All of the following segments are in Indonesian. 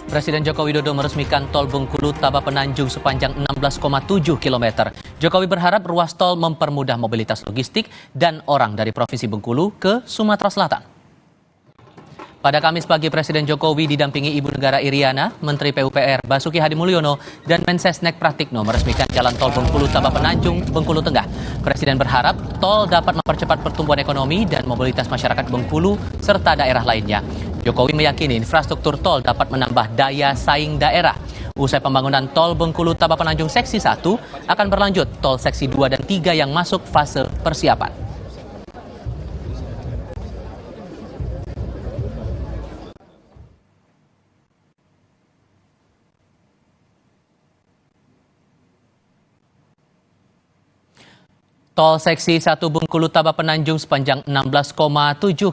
Presiden Joko Widodo meresmikan tol Bengkulu Taba Penanjung sepanjang 16,7 km. Jokowi berharap ruas tol mempermudah mobilitas logistik dan orang dari Provinsi Bengkulu ke Sumatera Selatan. Pada Kamis pagi, Presiden Jokowi didampingi Ibu Negara Iriana, Menteri PUPR Basuki Hadimulyono, dan Mensesnek Pratikno meresmikan jalan tol Bengkulu Taba Penanjung, Bengkulu Tengah. Presiden berharap tol dapat mempercepat pertumbuhan ekonomi dan mobilitas masyarakat Bengkulu serta daerah lainnya. Jokowi meyakini infrastruktur tol dapat menambah daya saing daerah. Usai pembangunan tol Bengkulu Taba Penanjung seksi 1, akan berlanjut tol seksi 2 dan 3 yang masuk fase persiapan. Tol seksi 1 Bengkulu Taba Penanjung sepanjang 16,7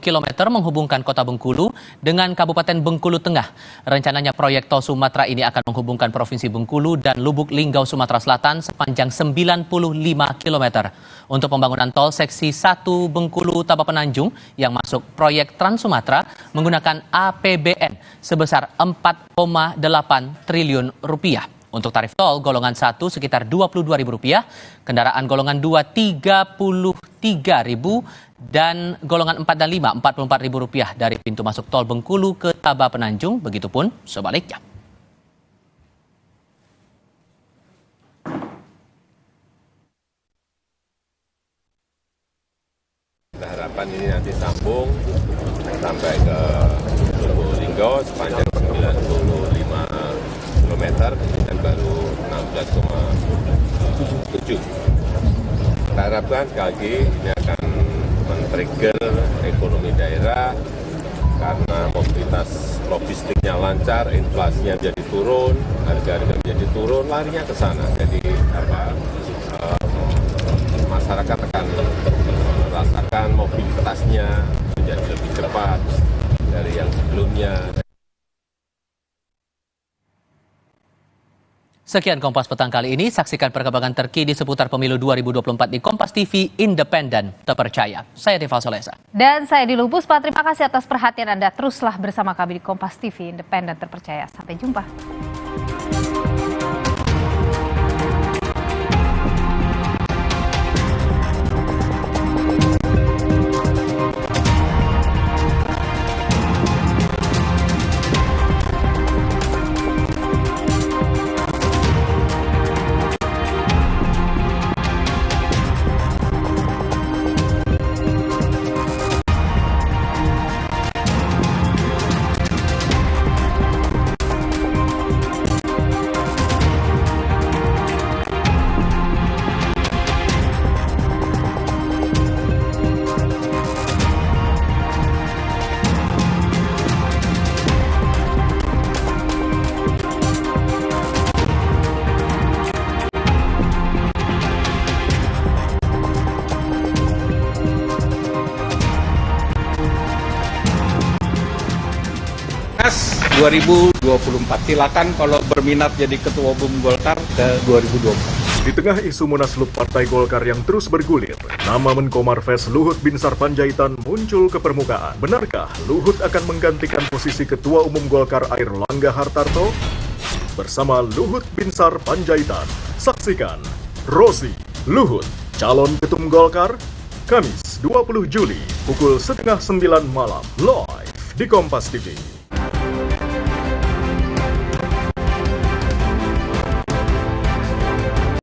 km menghubungkan kota Bengkulu dengan Kabupaten Bengkulu Tengah. Rencananya proyek tol Sumatera ini akan menghubungkan Provinsi Bengkulu dan Lubuk Linggau Sumatera Selatan sepanjang 95 km. Untuk pembangunan tol seksi 1 Bengkulu Taba Penanjung yang masuk proyek Trans Sumatera menggunakan APBN sebesar 4,8 triliun rupiah. Untuk tarif tol golongan 1 sekitar Rp22.000, kendaraan golongan 2 Rp33.000 dan golongan 4 dan 5 Rp44.000 dari pintu masuk tol Bengkulu ke Taba Penanjung, begitupun sebaliknya. Kita harapkan ini nanti sambung sampai ke Lubuk Linggau sepanjang 95 km dan baru 16,7. Kita harapkan sekali lagi ini akan men-trigger ekonomi daerah karena mobilitas logistiknya lancar, inflasinya menjadi turun, harga-harga menjadi turun, larinya ke sana. Jadi masyarakat akan merasakan mobilitasnya menjadi lebih cepat dari yang sebelumnya. Sekian Kompas Petang kali ini. Saksikan perkembangan terkini seputar pemilu 2024 di Kompas TV Independen Terpercaya. Saya Rival Solesa. Dan saya Dilu Puspa. Terima kasih atas perhatian Anda. Teruslah bersama kami di Kompas TV Independen Terpercaya. Sampai jumpa. Pilpres 2024. Silakan kalau berminat jadi ketua umum Golkar ke 2024. Di tengah isu munaslup Partai Golkar yang terus bergulir, nama Menko Marves Luhut Binsar Panjaitan muncul ke permukaan. Benarkah Luhut akan menggantikan posisi Ketua Umum Golkar Airlangga Hartarto? Bersama Luhut Binsar Panjaitan, saksikan Rosi Luhut, calon Ketum Golkar, Kamis 20 Juli pukul 8:30 malam, live di Kompas TV.